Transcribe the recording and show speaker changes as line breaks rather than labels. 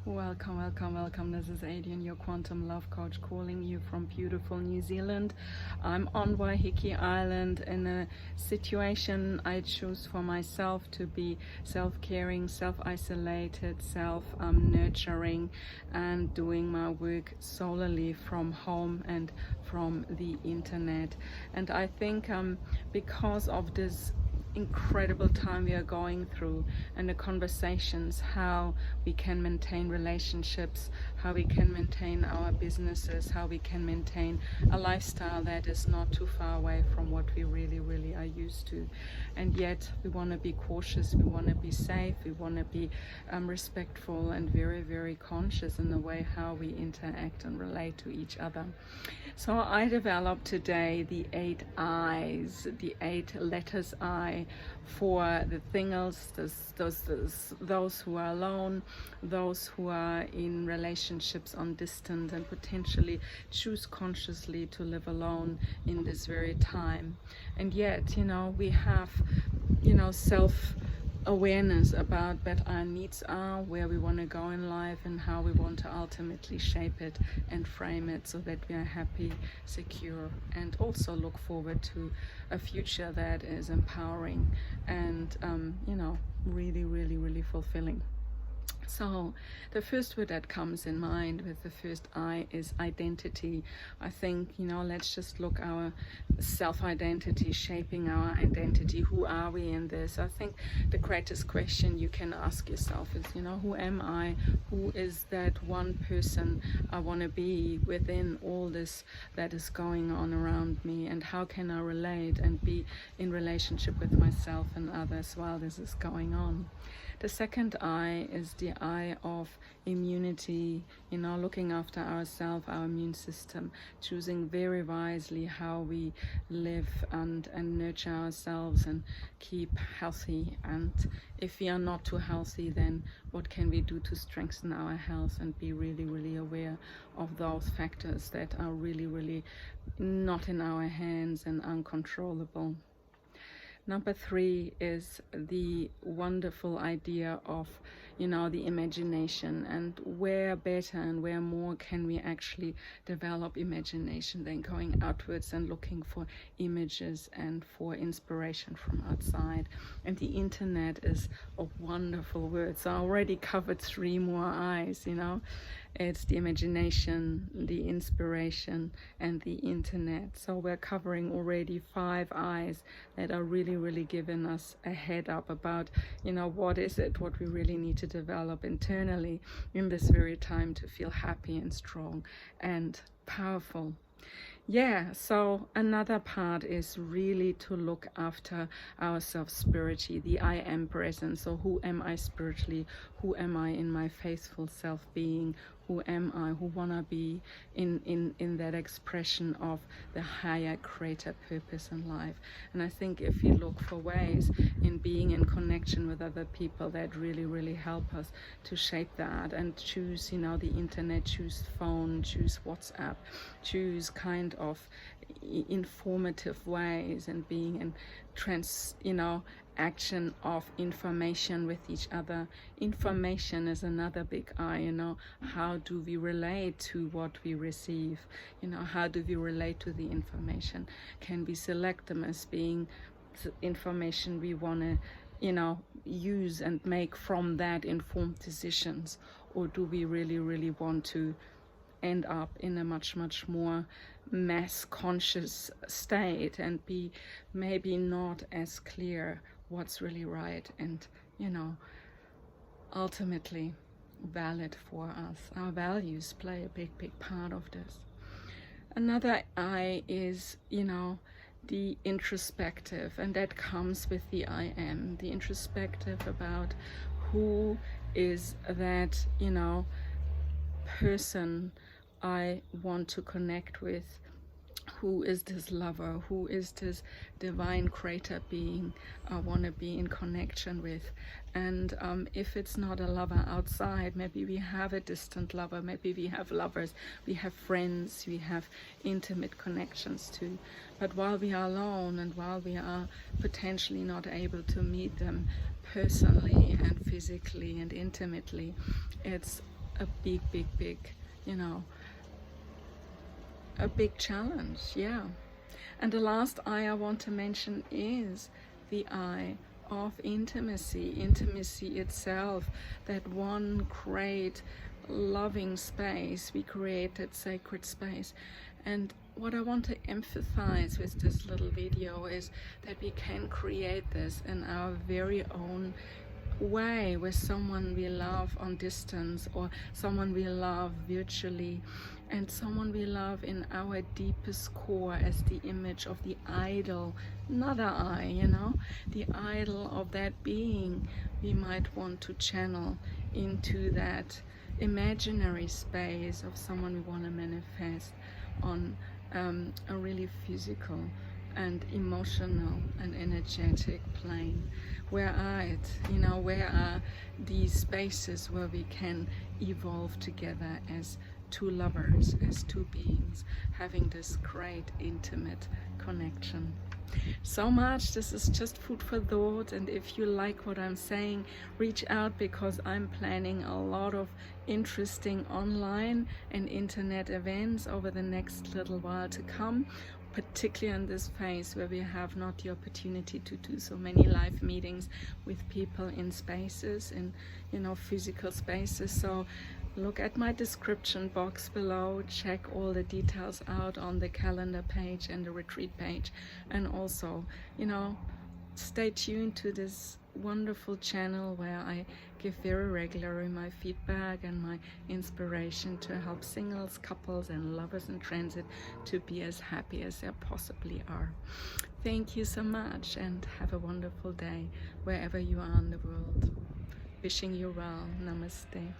Welcome, welcome, welcome. This is Adriane, your quantum love coach, calling you from beautiful New Zealand. I'm on Waiheke Island in a situation I choose for myself to be self-caring, self-isolated, self-nurturing, and doing my work solely from home and from the internet. And I think because of this incredible time we are going through and the conversations, how we can maintain relationships, how we can maintain our businesses, how we can maintain a lifestyle that is not too far away from what we really are used to. And yet we want to be cautious, we want to be safe, we want to be respectful and very conscious in the way how we interact and relate to each other. So I developed today the 8 I's, the 8 letters I, for the singles, those who are alone, those who are in relationships on distance and potentially choose consciously to live alone in this very time. And yet, we have, self-awareness about what our needs are, where we want to go in life, and how we want to ultimately shape it and frame it so that we are happy, secure, and also look forward to a future that is empowering and really fulfilling. So the first word that comes in mind with the first I is identity. I think, let's just look our self-identity, shaping our identity. Who are we in this? I think the greatest question you can ask yourself is, who am I? Who is that one person I want to be within all this that is going on around me? And how can I relate and be in relationship with myself and others while this is going on? The second I is the I of immunity, looking after ourselves, our immune system, choosing very wisely how we live and nurture ourselves and keep healthy. And if we are not too healthy, then what can we do to strengthen our health and be really aware of those factors that are really not in our hands and uncontrollable. Number 3 is the wonderful idea of, the imagination, and where better and where more can we actually develop imagination than going outwards and looking for images and for inspiration from outside. And the internet is a wonderful word. So I already covered 3 more I's, It's the imagination, the inspiration, and the internet. So we're covering already 5 I's that are really giving us a head up about, what is it, what we really need to develop internally in this very time to feel happy and strong and powerful. Yeah, so another part is really to look after ourselves spiritually, the I am presence. So who am I spiritually? Who am I in my faithful self-being? Who am I? Who wanna be in that expression of the higher greater purpose in life? And I think if we look for ways in being in connection with other people that really help us to shape that and choose, the internet, choose phone, choose WhatsApp, choose kind of informative ways and being in action of information with each other. Information is another big I, how do we relate to what we receive? How do we relate to the information? Can we select them as being information we want to use and make from that informed decisions? Or do we really want to end up in a much more mass conscious state and be maybe not as clear what's really right and ultimately valid for us? Our values play a big part of this. Another I is the introspective, and that comes with the I am, the introspective about who is that person I want to connect with. Who is this lover? Who is this divine creator being I want to be in connection with? And if it's not a lover outside, maybe we have a distant lover, maybe we have lovers, we have friends, we have intimate connections too. But while we are alone and while we are potentially not able to meet them personally and physically and intimately, it's a big, you know, a big challenge. Yeah. And the last I want to mention is the I of intimacy, intimacy itself, that one great loving space. We created sacred space. And what I want to emphasize with this little video is that we can create this in our very own way with someone we love on distance, or someone we love virtually, and someone we love in our deepest core as the image of the idol, not our I, you know, the idol of that being we might want to channel into that imaginary space of someone we want to manifest on a really physical and emotional and energetic plane. Where are it? You know, where are these spaces where we can evolve together as two lovers, as two beings, having this great intimate connection? So much. This is just food for thought, and if you like what I'm saying, reach out, because I'm planning a lot of interesting online and internet events over the next little while to come, particularly in this phase where we have not the opportunity to do so many live meetings with people in spaces, in, you know, physical spaces. So look at my description box below, check all the details out on the calendar page and the retreat page, and also, you know, stay tuned to this wonderful channel where I give very regularly my feedback and my inspiration to help singles, couples and lovers in transit to be as happy as they possibly are. Thank you so much, and have a wonderful day wherever you are in the world. Wishing you well. Namaste.